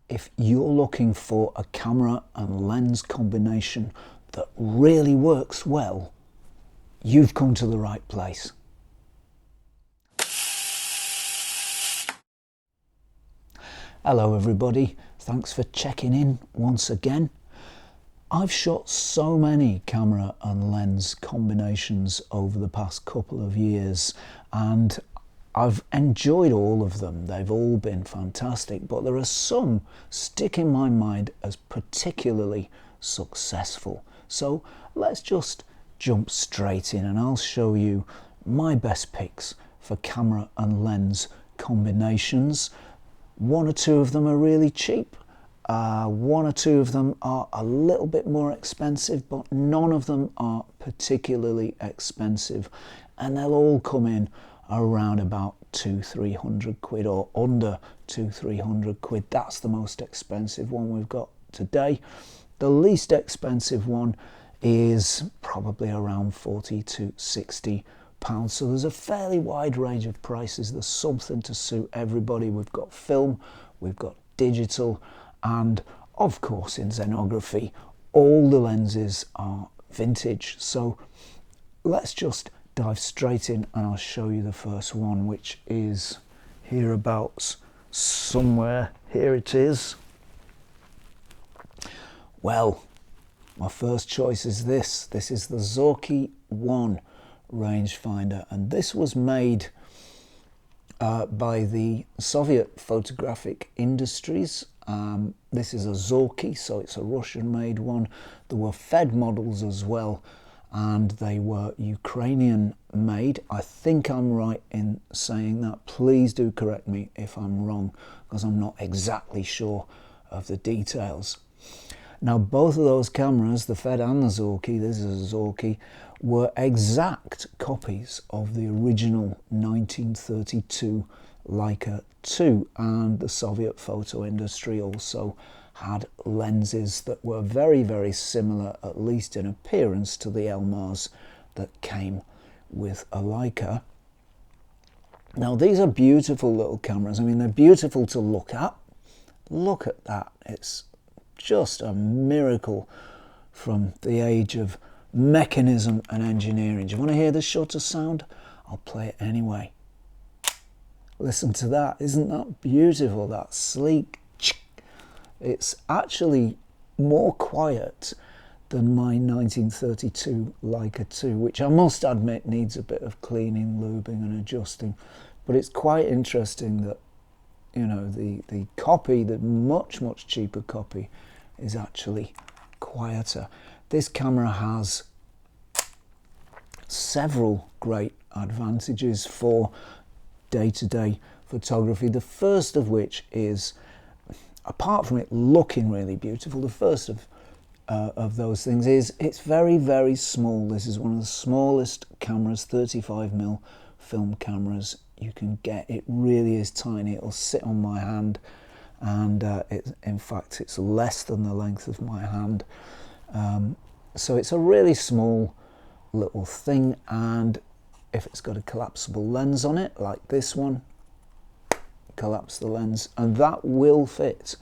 if you're looking for a camera and lens combination that really works well, you've come to the right place. Hello everybody, thanks for checking in once again. I've shot so many camera and lens combinations over the past couple of years and I've enjoyed all of them. They've all been fantastic, but there are some stick in my mind as particularly successful. So let's just jump straight in and I'll show you my best picks for camera and lens combinations. One or two of them are really cheap. One or two of them are a little bit more expensive, but none of them are particularly expensive. And they'll all come in around about 200-300 quid or under 200-300 quid. That's the most expensive one we've got today. The least expensive one is probably around 40 to 60 pounds. So there's a fairly wide range of prices. There's something to suit everybody. We've got film, we've got digital, and of course in xenography all the lenses are vintage. So let's just dive straight in and I'll show you the first one, which is hereabouts somewhere. Here it is. Well, my first choice is this. This is the Zorki 1 rangefinder, and this was made by the Soviet photographic industries. This is a Zorki, so it's a Russian made one. There were Fed models as well, and they were Ukrainian made. I think I'm right in saying that. Please do correct me if I'm wrong, because I'm not exactly sure of the details. Now both of those cameras, the Fed and the Zorki, this is a Zorki, were exact copies of the original 1932 Leica 2, and the Soviet photo industry also had lenses that were very, very similar, at least in appearance, to the Elmars that came with a Leica. Now these are beautiful little cameras. I mean, they're beautiful to look at. Look at that. It's just a miracle from the age of mechanism and engineering. Do you want to hear the shutter sound? I'll play it anyway. Listen to that. Isn't that beautiful? That sleek. It's actually more quiet than my 1932 Leica 2, which I must admit needs a bit of cleaning, lubing and adjusting. But it's quite interesting that, you know, the copy, the much cheaper copy, is actually quieter. This camera has several great advantages for day-to-day photography. The first of which is, apart from it looking really beautiful, the first of those things is it's very, very small. This is one of the smallest cameras, 35mm film cameras you can get. It really is tiny. It'll sit on my hand, and in fact it's less than the length of my hand. So it's a really small little thing, and if it's got a collapsible lens on it like this one, collapse the lens and that will fit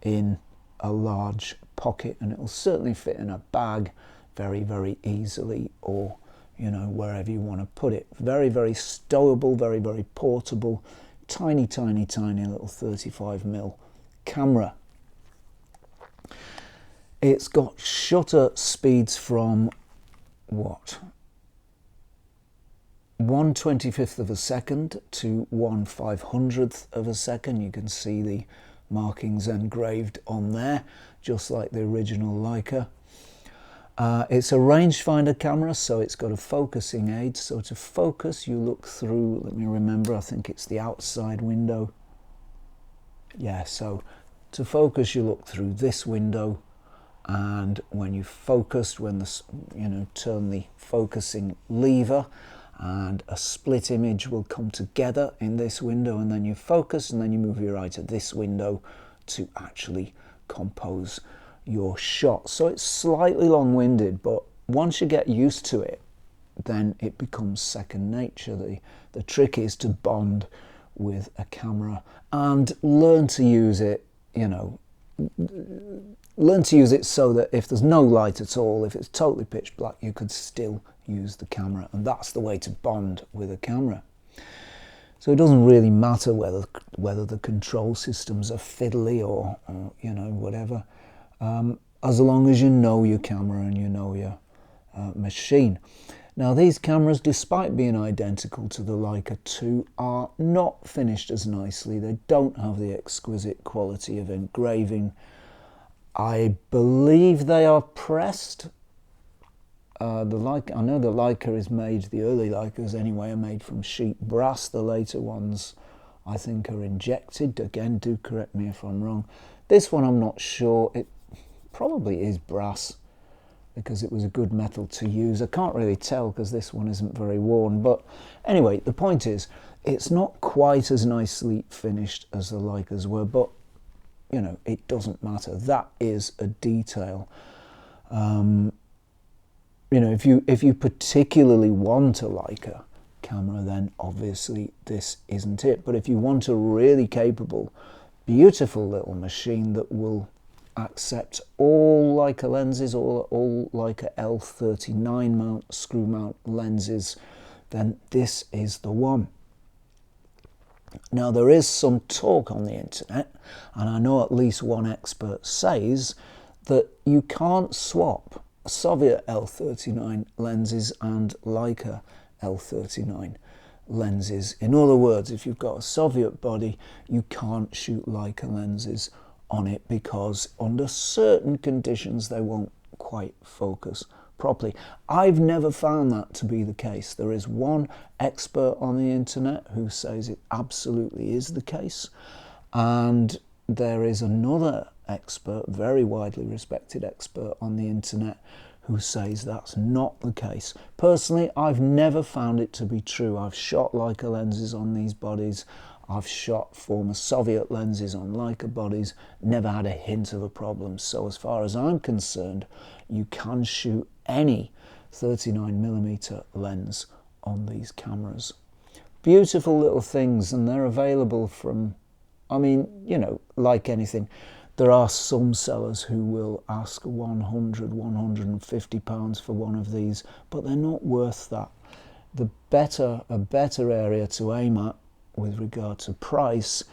in a large pocket, and it will certainly fit in a bag very, very easily, or, you know, wherever you want to put it. Very, very stowable, very, very portable, tiny little 35mm camera. It's got shutter speeds from what, 1/25th of a second to 1/500th of a second. You can see the markings engraved on there, just like the original Leica. It's a rangefinder camera, so it's got a focusing aid. So to focus, you look through, let me remember, I think it's the outside window. Yeah, so to focus, you look through this window, and when you focus, when the, you know, turn the focusing lever, and a split image will come together in this window, and then you focus, and then you move your eye to this window to actually compose your shot. So it's slightly long-winded, but once you get used to it, then it becomes second nature. The trick is to bond with a camera and learn to use it, you know, learn to use it so that if there's no light at all, if it's totally pitch black, you could still use the camera, and that's the way to bond with a camera. So it doesn't really matter whether the control systems are fiddly or you know, whatever, as long as you know your camera and you know your machine. Now these cameras, despite being identical to the Leica 2, are not finished as nicely. They don't have the exquisite quality of engraving. I believe they are pressed. I know the Leica is made, the early Leicas anyway, are made from sheet brass. The later ones, I think, are injected. Again, do correct me if I'm wrong. This one I'm not sure. It probably is brass because it was a good metal to use. I can't really tell because this one isn't very worn. But anyway, the point is, it's not quite as nicely finished as the Leicas were, but you know, it doesn't matter. That is a detail. You know, if you particularly want a Leica camera, then obviously this isn't it. But if you want a really capable, beautiful little machine that will accept all Leica lenses, all Leica L39 mount, screw mount lenses, then this is the one. Now there is some talk on the internet, and I know at least one expert says that you can't swap Soviet L39 lenses and Leica L39 lenses. In other words, if you've got a Soviet body, you can't shoot Leica lenses on it because under certain conditions they won't quite focus properly. I've never found that to be the case. There is one expert on the internet who says it absolutely is the case, and there is another expert, very widely respected expert on the internet, who says that's not the case. Personally, I've never found it to be true. I've shot Leica lenses on these bodies. I've shot former Soviet lenses on Leica bodies, never had a hint of a problem. So as far as I'm concerned, you can shoot any 39mm lens on these cameras. Beautiful little things, and they're available from, I mean, you know, like anything, there are some sellers who will ask £100, £150 for one of these, but they're not worth that. A better area to aim at with regard to price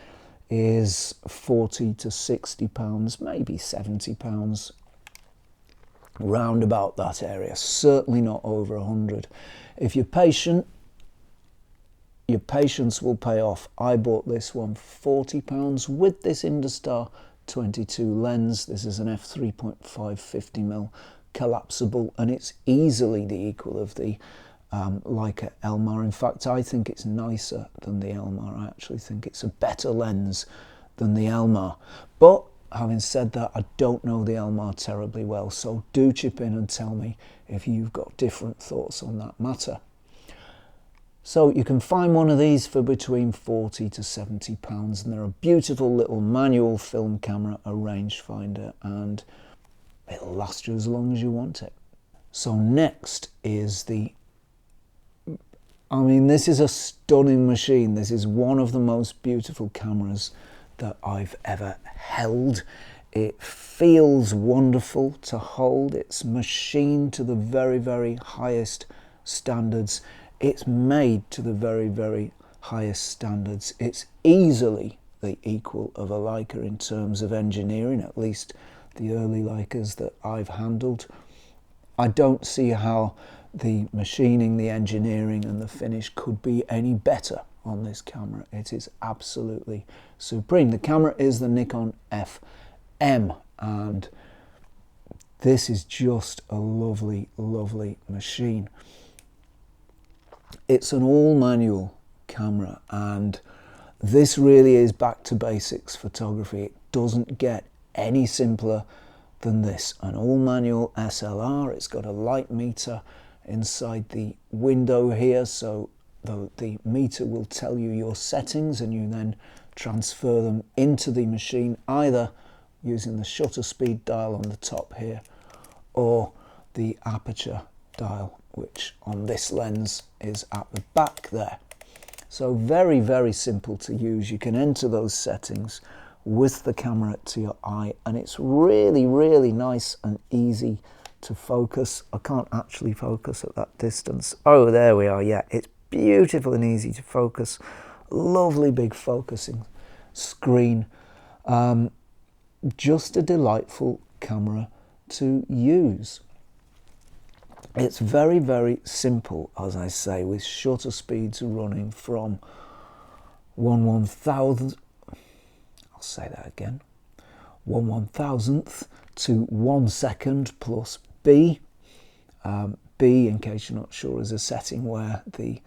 is £40 to £60, maybe £70, round about that area, certainly not over 100. If you're patient, your patience will pay off. I bought this one for £40 with this Industar 22 lens. This is an f3.5 50mm collapsible, and it's easily the equal of the Leica Elmar. In fact, I think it's nicer than the Elmar. I actually think it's a better lens than the Elmar. But having said that, I don't know the Elmar terribly well, so do chip in and tell me if you've got different thoughts on that matter. So you can find one of these for between £40 to £70, and they're a beautiful little manual film camera, a rangefinder, and it'll last you as long as you want it. So next is this is a stunning machine. This is one of the most beautiful cameras that I've ever held. It feels wonderful to hold. It's machined to the very, very highest standards. It's made to the very, very highest standards. It's easily the equal of a Leica in terms of engineering, at least the early Leicas that I've handled. I don't see how the machining, the engineering and the finish could be any better on this camera. It is absolutely supreme. The camera is the Nikon FM, and this is just a lovely, lovely machine. It's an all-manual camera, and this really is back to basics photography. It doesn't get any simpler than this. An all-manual SLR. It's got a light meter inside the window here, so the meter will tell you your settings, and you then transfer them into the machine, either using the shutter speed dial on the top here or the aperture dial, which on this lens is at the back there. So very, very simple to use. You can enter those settings with the camera to your eye, and it's really, really nice and easy to focus. I can't actually focus at that distance. Oh, there we are. Yeah, it's beautiful and easy to focus. Lovely big focusing screen. Just a delightful camera to use. It's very, very simple, as I say, with shutter speeds running from 1/1000th, I'll say that again, 1/1000th to 1 second plus B. B, in case you're not sure, is a setting where the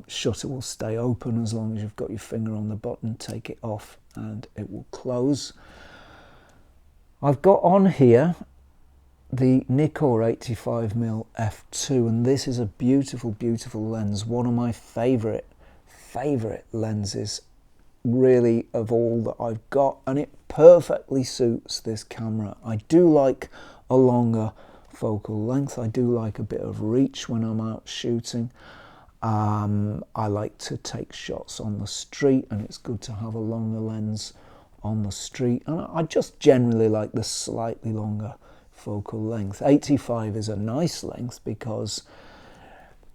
shutter will stay open as long as you've got your finger on the button. Take it off and it will close. I've got on here the Nikkor 85mm f2, and this is a beautiful, beautiful lens. One of my favorite lenses, really, of all that I've got, and it perfectly suits this camera. I do like a longer focal length. I do like a bit of reach when I'm out shooting. I like to take shots on the street, and it's good to have a longer lens on the street, and I just generally like the slightly longer focal length. 85 is a nice length because,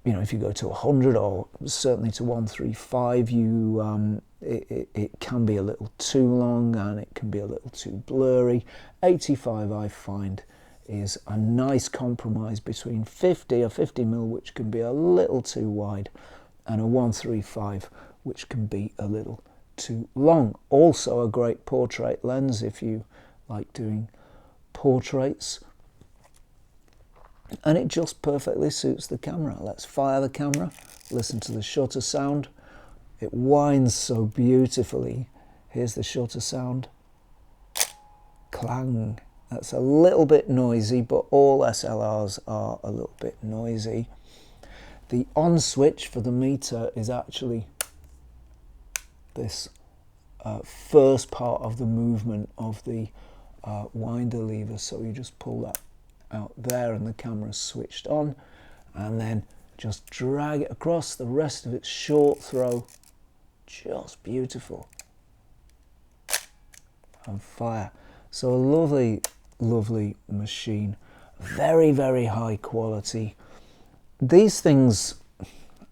you know, if you go to 100 or certainly to 135, it can be a little too long and it can be a little too blurry. 85, I find, is a nice compromise between a 50mm, which can be a little too wide, and a 135, which can be a little too long. Also a great portrait lens if you like doing portraits, and it just perfectly suits the camera. Let's fire the camera, listen to the shutter sound. It winds so beautifully. Here's the shutter sound. Clang. That's a little bit noisy, but all SLRs are a little bit noisy. The on switch for the meter is actually this first part of the movement of the winder lever. So you just pull that out there and the camera's switched on, and then just drag it across. The rest of it's short throw, just beautiful, and fire. So a lovely, lovely machine, very, very high quality. These things,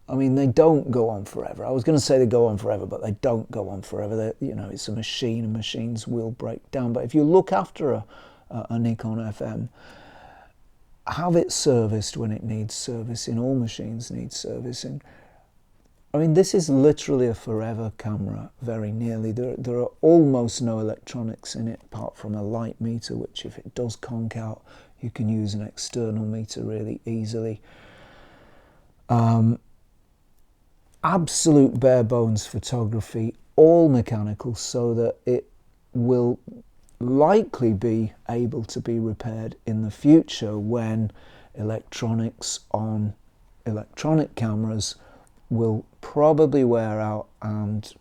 I mean, they don't go on forever. I was going to say they go on forever, but they don't go on forever. They're, you know, it's a machine, and machines will break down. But if you look after a Nikon FM, have it serviced when it needs servicing. All machines need servicing. I mean, this is literally a forever camera, very nearly. There are almost no electronics in it, apart from a light meter, which if it does conk out, you can use an external meter really easily. Absolute bare bones photography, all mechanical, so that it will likely be able to be repaired in the future when electronics on electronic cameras will probably wear out, and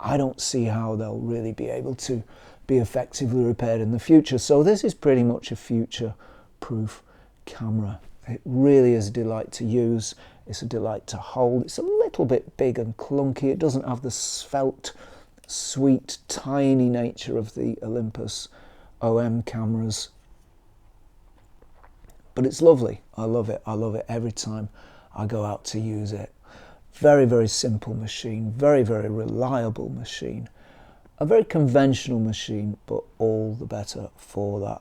I don't see how they'll really be able to be effectively repaired in the future. So this is pretty much a future-proof camera. It really is a delight to use. It's a delight to hold. It's a little bit big and clunky. It doesn't have the svelte, sweet, tiny nature of the Olympus OM cameras. But it's lovely. I love it. I love it every time I go out to use it. Very, very simple machine. Very, very reliable machine. A very conventional machine, but all the better for that.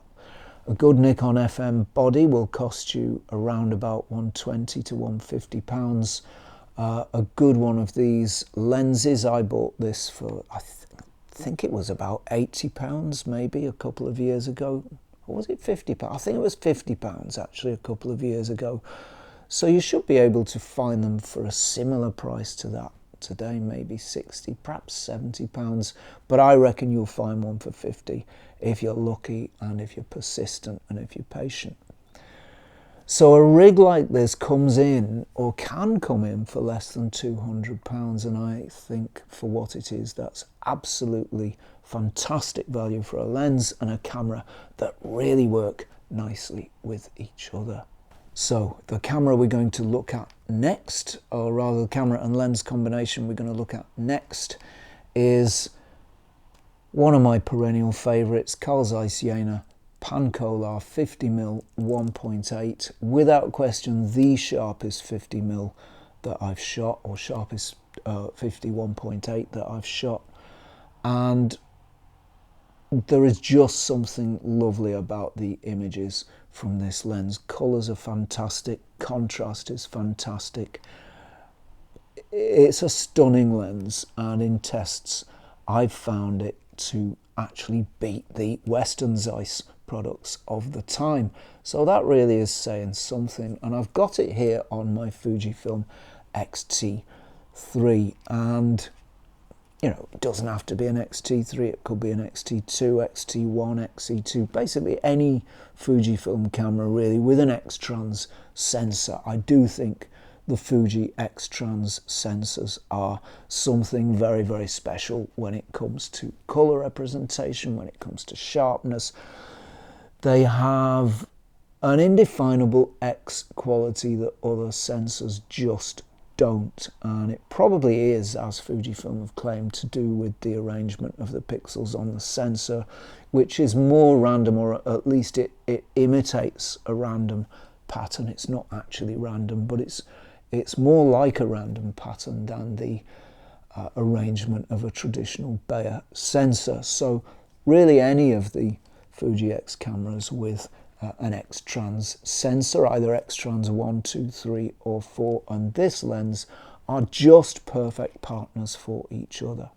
A good Nikon FM body will cost you around about £120 to £150. A good one of these lenses, I bought this for, I think it was about £80 maybe a couple of years ago. Or was it £50? I think it was £50 actually a couple of years ago. So you should be able to find them for a similar price to that today, maybe 60, perhaps £70. But I reckon you'll find one for 50 if you're lucky and if you're persistent and if you're patient. So a rig like this comes in, or can come in, for less than £200, and I think for what it is, that's absolutely fantastic value for a lens and a camera that really work nicely with each other. So the camera we're going to look at next, or rather the camera and lens combination we're going to look at next, is one of my perennial favourites, Carl Zeiss Jena Pancolar 50mm 1.8, without question the sharpest 50mm that I've shot, or sharpest 51.8 that I've shot. And there is just something lovely about the images from this lens. Colours are fantastic, contrast is fantastic. It's a stunning lens, and in tests I've found it to actually beat the Western Zeiss products of the time. So that really is saying something, and I've got it here on my Fujifilm X-T3, and you know, it doesn't have to be an X-T3, it could be an X-T2, X-T1, X-E2, basically any Fujifilm camera really with an X-Trans sensor. I do think the Fuji X-Trans sensors are something very, very special when it comes to colour representation, when it comes to sharpness. They have an indefinable X quality that other sensors just don't, and it probably is, as Fujifilm have claimed, to do with the arrangement of the pixels on the sensor, which is more random, or at least it imitates a random pattern. It's not actually random, but it's more like a random pattern than the arrangement of a traditional Bayer sensor. So really any of the Fuji X cameras with an X-Trans sensor, either X-Trans 1, 2, 3 or 4, and this lens are just perfect partners for each other.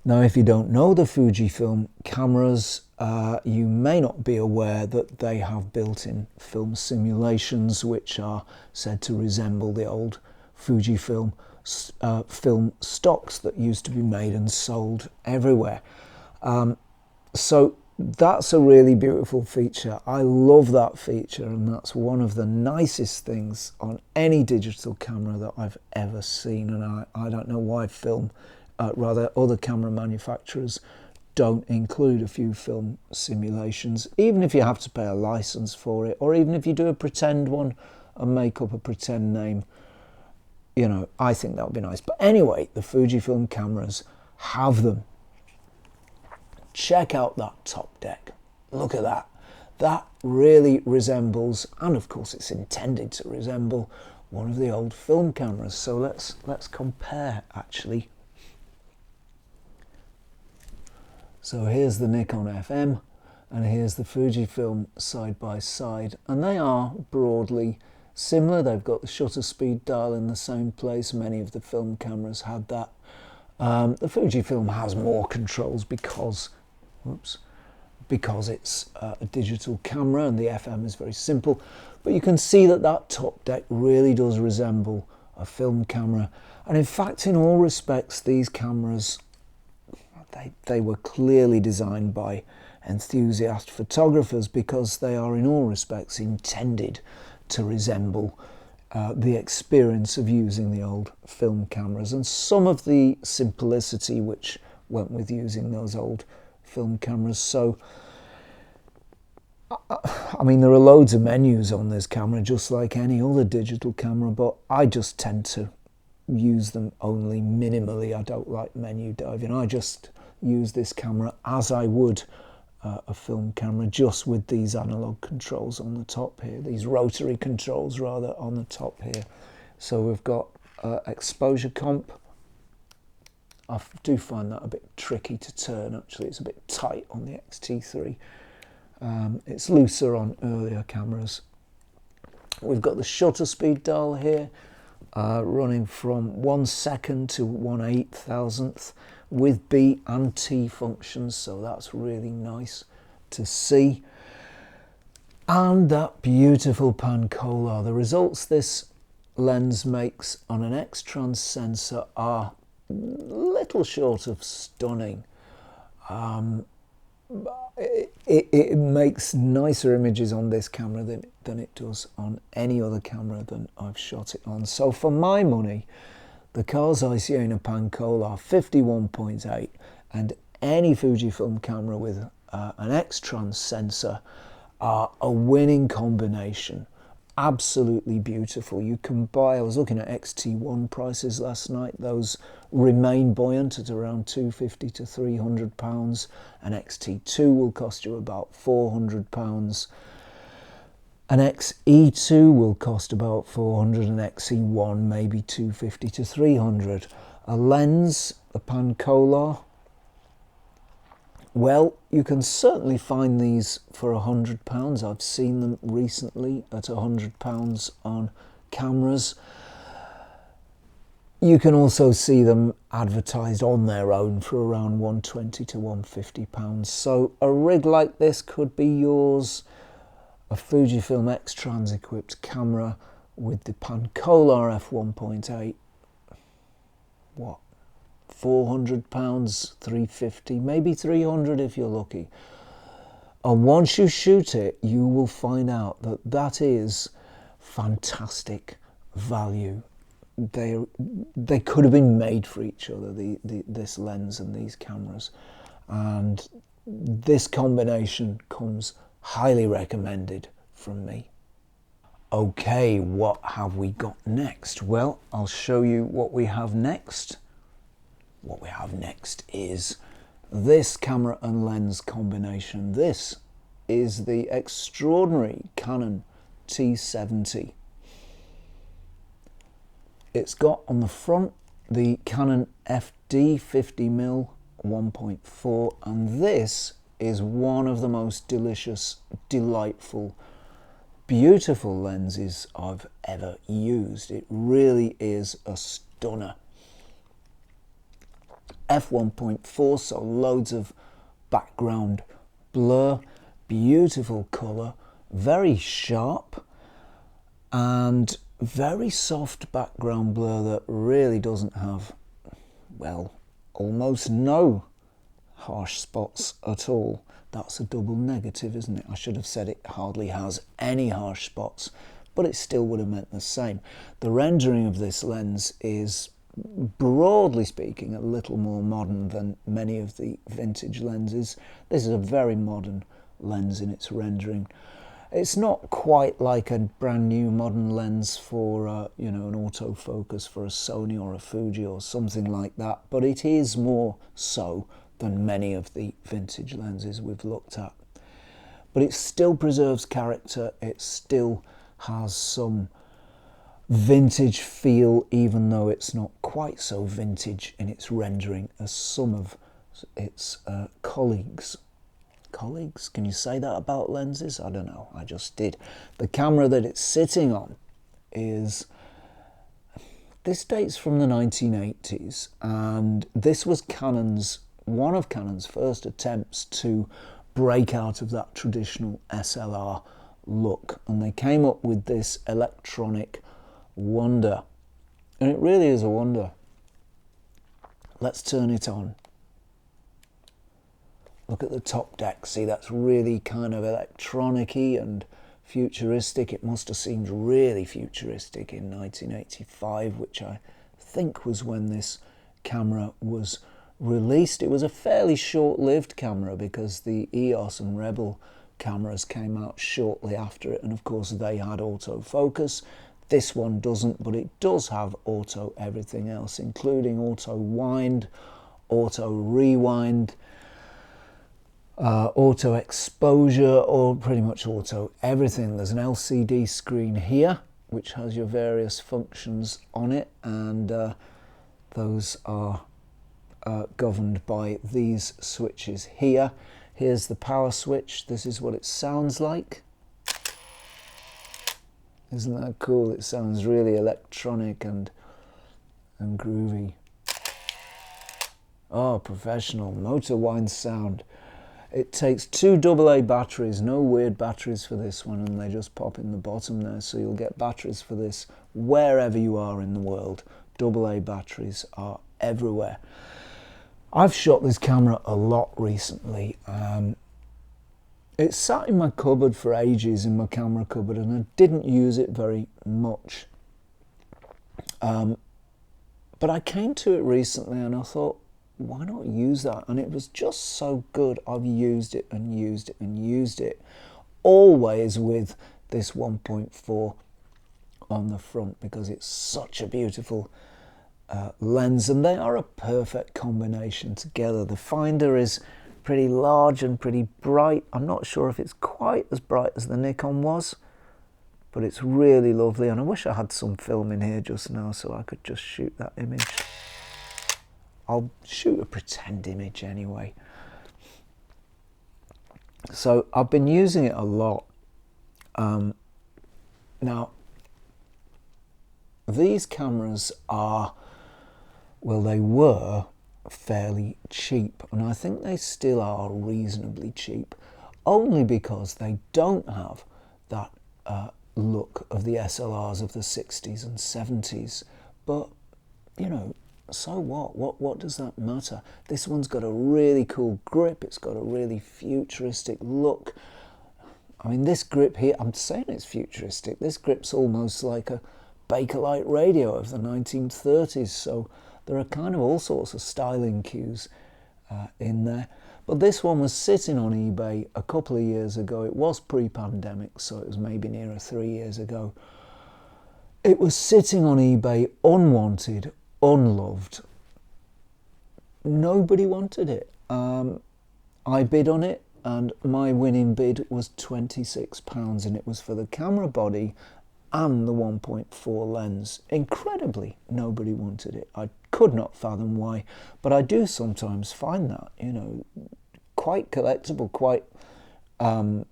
Now, if you don't know the Fujifilm cameras, you may not be aware that they have built-in film simulations which are said to resemble the old Fujifilm film stocks that used to be made and sold everywhere. So that's a really beautiful feature. I love that feature, and that's one of the nicest things on any digital camera that I've ever seen. And I don't know why other camera manufacturers don't include a few film simulations, even if you have to pay a license for it, or even if you do a pretend one and make up a pretend name. You know, I think that would be nice. But anyway, the Fujifilm cameras have them. Check out that top deck. Look at that. That really resembles, and of course it's intended to resemble, one of the old film cameras. So let's compare actually. So here's the Nikon FM and here's the Fujifilm side by side, and they are broadly similar. They've got the shutter speed dial in the same place. Many of the film cameras had that. The Fujifilm has more controls because it's a digital camera, and the FM is very simple. But you can see that that top deck really does resemble a film camera. And in fact, in all respects, these cameras, they were clearly designed by enthusiast photographers, because they are in all respects intended to resemble the experience of using the old film cameras, and some of the simplicity which went with using those old film cameras. So I mean, there are loads of menus on this camera just like any other digital camera, but I just tend to use them only minimally. I don't like menu diving. I just use this camera as I would a film camera, just with these analog controls on the top here, these rotary controls rather on the top here. So we've got exposure comp. I do find that a bit tricky to turn actually. It's a bit tight on the X-T3. It's looser on earlier cameras. We've got the shutter speed dial here, running from 1 second to 1/8,000th with B and T functions, so that's really nice to see. And that beautiful Pancolar. The results this lens makes on an X-Trans sensor are little short of stunning. It makes nicer images on this camera than it does on any other camera than I've shot it on. So for my money, the Carl Zeiss Jena Pancolar 51.8 and any Fujifilm camera with an X-Trans sensor are a winning combination. absolutely beautiful. You can buy, I was looking at XT1 prices last night, those remain buoyant at around £250 to £300. An XT2 will cost you about £400. An XE2 will cost about 400, an XE1 maybe 250 to 300. A lens, the Pancolar, well, you can certainly find these for £100. I've seen them recently at £100 on cameras. You can also see them advertised on their own for around £120 to £150. So a rig like this could be yours. A Fujifilm X-Trans equipped camera with the Pancolar f1.8. What? £400, £350, maybe £300 if you're lucky. And once you shoot it, you will find out that that is fantastic value. They could have been made for each other, this lens and these cameras. And this combination comes highly recommended from me. Okay, what have we got next? Well, I'll show you what we have next. What we have next is this camera and lens combination. This is the extraordinary Canon T70. It's got on the front the Canon FD 50mm 1.4, and this is one of the most delicious, delightful, beautiful lenses I've ever used. It really is a stunner. f1.4, so loads of background blur, beautiful colour, very sharp and very soft background blur that really doesn't have, well, almost no harsh spots at all. That's a double negative, isn't it? I should have said it hardly has any harsh spots, but it still would have meant the same. The rendering of this lens is, broadly speaking, a little more modern than many of the vintage lenses. This is a very modern lens in its rendering. It's not quite like a brand new modern lens for you know, an autofocus for a Sony or a Fuji or something like that, but it is more so than many of the vintage lenses we've looked at. But it still preserves character, it still has some vintage feel, even though it's not quite so vintage in its rendering as some of its colleagues. Colleagues? Can you say that about lenses? I don't know, I just did. The camera that it's sitting on is, this dates from the 1980s, and this was one of Canon's first attempts to break out of that traditional SLR look, and they came up with this electronic wonder, and it really is a wonder. Let's turn it on. Look at the top deck. See, that's really kind of electronic-y and futuristic. It must have seemed really futuristic in 1985, which I think was when this camera was released. It was a fairly short-lived camera because the EOS and Rebel cameras came out shortly after it, and of course they had autofocus. This one doesn't, but it does have auto everything else, including auto wind, auto rewind, auto exposure, or pretty much auto everything. There's an LCD screen here which has your various functions on it, and those are governed by these switches here. Here's the power switch. This is what it sounds like. Isn't that cool? It sounds really electronic and groovy. Oh, professional motor wind sound. It takes 2 AA batteries, no weird batteries for this one, and they just pop in the bottom there, so you'll get batteries for this wherever you are in the world. AA batteries are everywhere. I've shot this camera a lot recently. It sat in my cupboard for ages, in my camera cupboard, and I didn't use it very much. But I came to it recently and I thought, why not use that? And it was just so good. I've used it and used it and used it, always with this 1.4 on the front because it's such a beautiful lens, and they are a perfect combination together. The finder is pretty large and pretty bright. I'm not sure if it's quite as bright as the Nikon was, but it's really lovely, and I wish I had some film in here just now so I could just shoot that image. I'll shoot a pretend image anyway. So I've been using it a lot. Now, these cameras are, well, they were fairly cheap, and I think they still are reasonably cheap, only because they don't have that look of the SLRs of the 60s and 70s. But, you know, so what does that matter? This one's got a really cool grip, it's got a really futuristic look. I mean, this grip here, I'm saying it's futuristic, this grip's almost like a Bakelite radio of the 1930s, so there are kind of all sorts of styling cues in there. But this one was sitting on eBay a couple of years ago. It was pre-pandemic, so it was maybe nearer 3 years ago. It was sitting on eBay unwanted, unloved. Nobody wanted it. I bid on it, and my winning bid was £26, and it was for the camera body and the 1.4 lens. Incredibly, nobody wanted it. I could not fathom why, but I do sometimes find that, you know, quite collectible, quite, you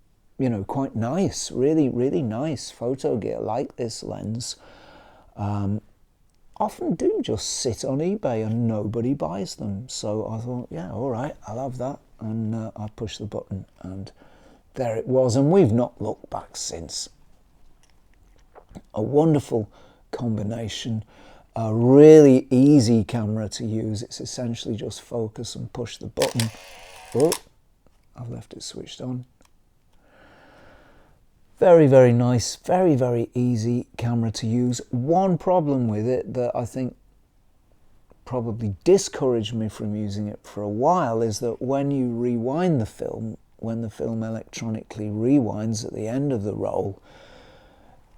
know, quite nice, really, really nice photo gear like this lens. Often do just sit on eBay and nobody buys them. So I thought, yeah, all right, I'll have that. And I pushed the button and there it was. And we've not looked back since. A wonderful combination, a really easy camera to use. It's essentially just focus and push the button. Oh, I've left it switched on. Very, very nice, very, very easy camera to use. One problem with it that I think probably discouraged me from using it for a while is that when you rewind the film, when the film electronically rewinds at the end of the roll,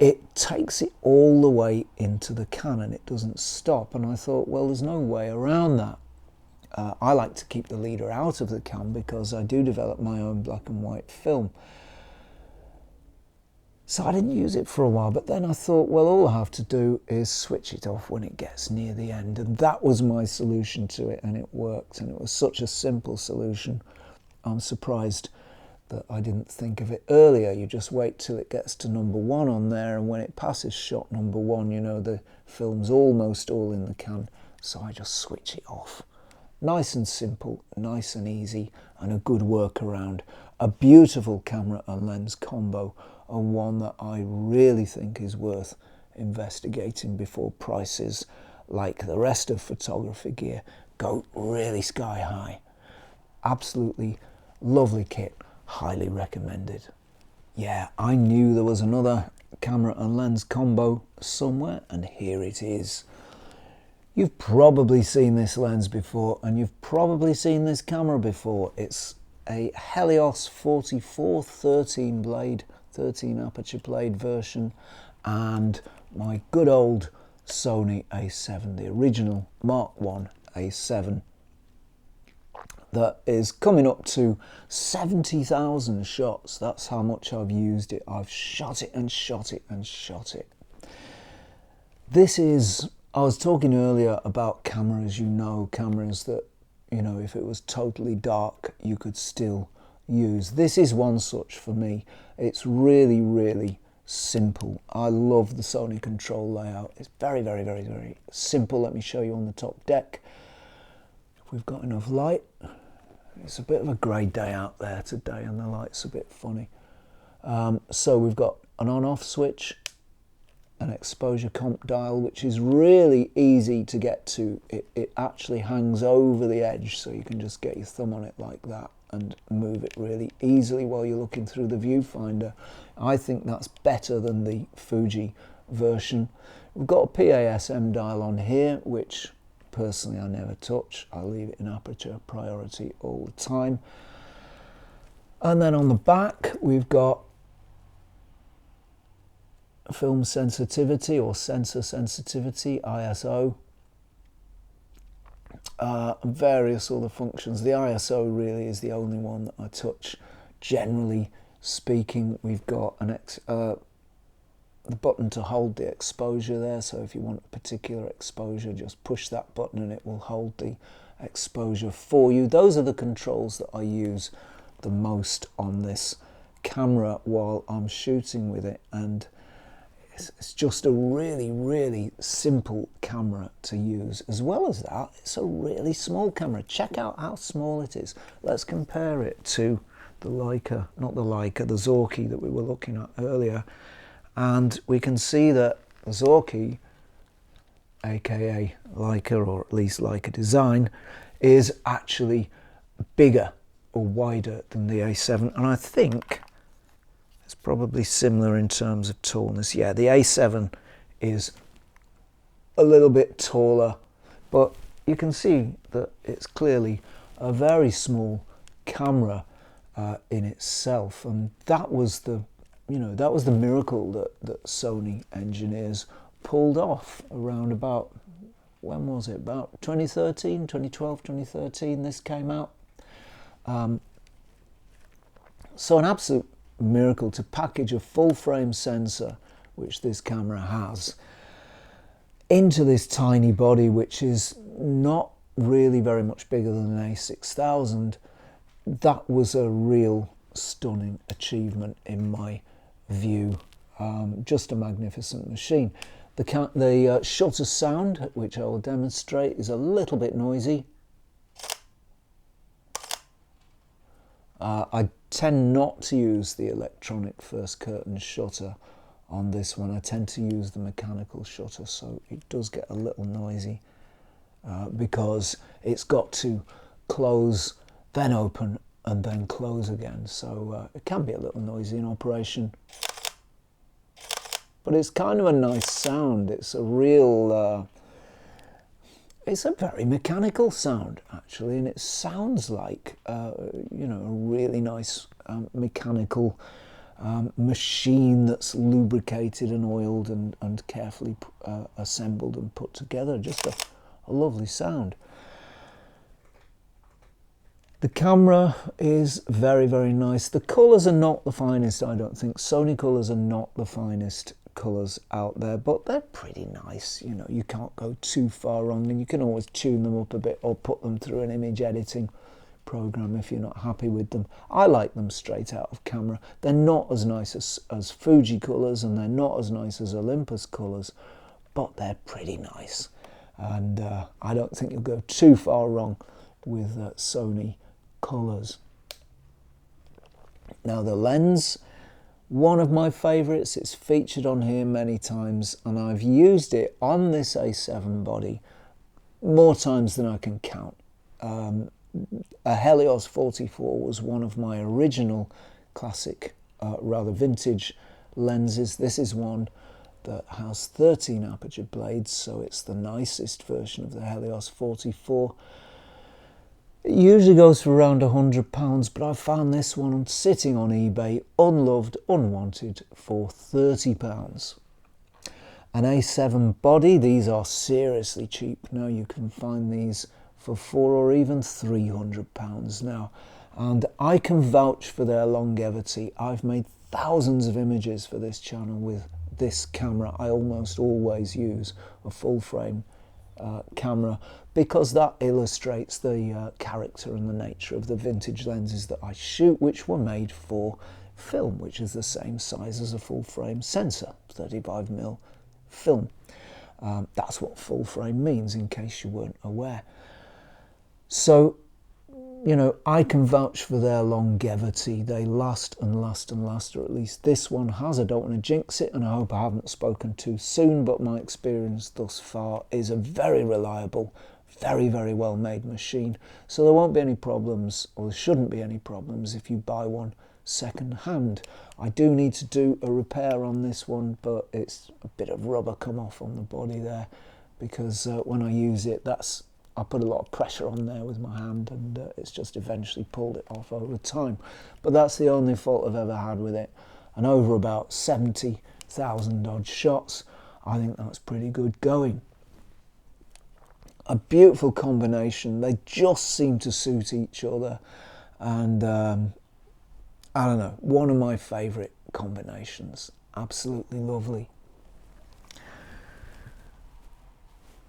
it takes it all the way into the Canon. It doesn't stop. And I thought, well, there's no way around that. I like to keep the leader out of the cam because I do develop my own black and white film. So I didn't use it for a while, but then I thought, well, all I have to do is switch it off when it gets near the end. And that was my solution to it, and it worked. And it was such a simple solution. I'm surprised that I didn't think of it earlier. You just wait till it gets to number 1 on there, and when it passes shot number 1, you know, the film's almost all in the can. So I just switch it off. Nice and simple, nice and easy, and a good workaround. A beautiful camera and lens combo, and one that I really think is worth investigating before prices, like the rest of photography gear, go really sky high. Absolutely lovely kit, highly recommended. Yeah, I knew there was another camera and lens combo somewhere, and here it is. You've probably seen this lens before, and you've probably seen this camera before. It's a Helios 44 13 blade, 13 aperture blade version, and my good old Sony A7, the original Mark I A7, that is coming up to 70,000 shots. That's how much I've used it. I've shot it and shot it and shot it. This is, I was talking earlier about cameras, you know, cameras that, you know, if it was totally dark, you could still use. This is one such for me. It's really, really simple. I love the Sony control layout. It's very, very, very, very simple. Let me show you on the top deck. If we've got enough light. It's a bit of a grey day out there today and the light's a bit funny. So we've got an on-off switch, an exposure comp dial, which is really easy to get to. It actually hangs over the edge, so you can just get your thumb on it like that and move it really easily while you're looking through the viewfinder. I think that's better than the Fuji version. We've got a PASM dial on here, which personally I never touch. I leave it in aperture priority all the time. And then on the back we've got film sensitivity or sensor sensitivity, ISO, various other functions. The ISO really is the only one that I touch. Generally speaking, we've got the button to hold the exposure there, so if you want a particular exposure, just push that button and it will hold the exposure for you. Those are the controls that I use the most on this camera while I'm shooting with it, and it's just a really, really simple camera to use. As well as that, it's a really small camera. Check out how small it is. Let's compare it to the Leica, not the Leica, the Zorki that we were looking at earlier. And we can see that the Zorki, aka Leica, or at least Leica Design, is actually bigger or wider than the A7. And I think it's probably similar in terms of tallness. Yeah, the A7 is a little bit taller, but you can see that it's clearly a very small camera in itself, and that was the miracle that Sony engineers pulled off around about, when was it, about 2013, 2012, 2013 this came out. So an absolute miracle to package a full frame sensor, which this camera has, into this tiny body, which is not really very much bigger than an A6000. That was a real stunning achievement in my view. Just a magnificent machine. The shutter sound, which I will demonstrate, is a little bit noisy. I tend not to use the electronic first curtain shutter on this one. I tend to use the mechanical shutter, so it does get a little noisy because it's got to close, then open, and then close again. So it can be a little noisy in operation. But it's kind of a nice sound. It's a real... it's a very mechanical sound, actually, and it sounds like, you know, a really nice mechanical machine that's lubricated and oiled and carefully assembled and put together. Just a lovely sound. The camera is very, very nice. The colours are not the finest, I don't think. Sony colours are not the finest colours out there, but they're pretty nice. You know, you can't go too far wrong, and you can always tune them up a bit or put them through an image editing program if you're not happy with them. I like them straight out of camera. They're not as nice as Fuji colours, and they're not as nice as Olympus colours, but they're pretty nice. And I don't think you'll go too far wrong with Sony colours. Now the lens, one of my favourites. It's featured on here many times, and I've used it on this A7 body more times than I can count. A Helios 44 was one of my original classic, rather vintage lenses. This is one that has 13 aperture blades, so it's the nicest version of the Helios 44. It usually goes for around £100, but I found this one sitting on eBay, unloved, unwanted, for £30. An A7 body, these are seriously cheap now. You can find these for £400 or even £300 now. And I can vouch for their longevity. I've made thousands of images for this channel with this camera. I almost always use a full frame camera, because that illustrates the character and the nature of the vintage lenses that I shoot, which were made for film, which is the same size as a full frame sensor, 35mm film. That's what full frame means, in case you weren't aware. So, you know, I can vouch for their longevity. They last and last and last, or at least this one has. I don't want to jinx it, and I hope I haven't spoken too soon, but my experience thus far is a very reliable, very, very well made machine. So there won't be any problems, or there shouldn't be any problems, if you buy one second hand. I do need to do a repair on this one, but it's a bit of rubber come off on the body there, because when I use it, I put a lot of pressure on there with my hand, and it's just eventually pulled it off over time. But that's the only fault I've ever had with it. And over about 70 1,000 odd shots. I think that's pretty good going. A beautiful combination. They just seem to suit each other, and I don't know, one of my favourite combinations. Absolutely lovely.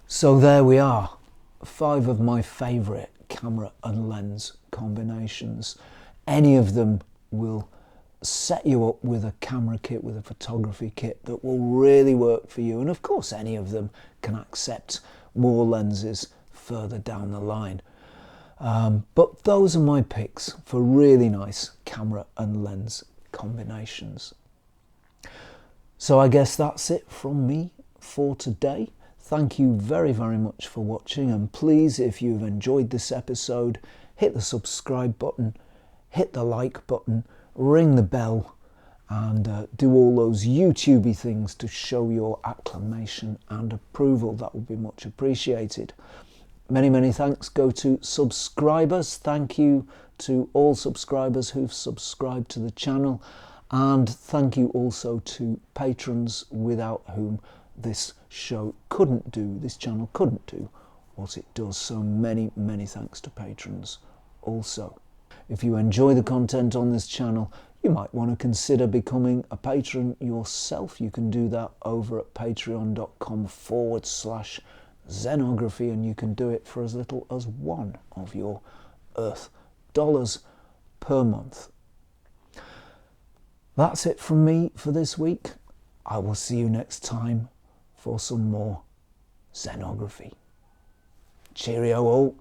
So there we are, 5 of my favourite camera and lens combinations. Any of them will set you up with a camera kit, with a photography kit that will really work for you. And of course, any of them can accept more lenses further down the line. But those are my picks for really nice camera and lens combinations. So I guess that's it from me for today. Thank you very, very much for watching, and please, if you've enjoyed this episode, hit the subscribe button, hit the like button, ring the bell, and do all those YouTubey things to show your acclamation and approval. That would be much appreciated. Many, many thanks go to subscribers. Thank you to all subscribers who've subscribed to the channel, and thank you also to patrons without whom this channel couldn't do what it does. So many, many thanks to patrons also. If you enjoy the content on this channel, you might want to consider becoming a patron yourself. You can do that over at patreon.com/Zenography, and you can do it for as little as $1 of your Earth dollars per month. That's it from me for this week. I will see you next time for some more Zenography. Cheerio all.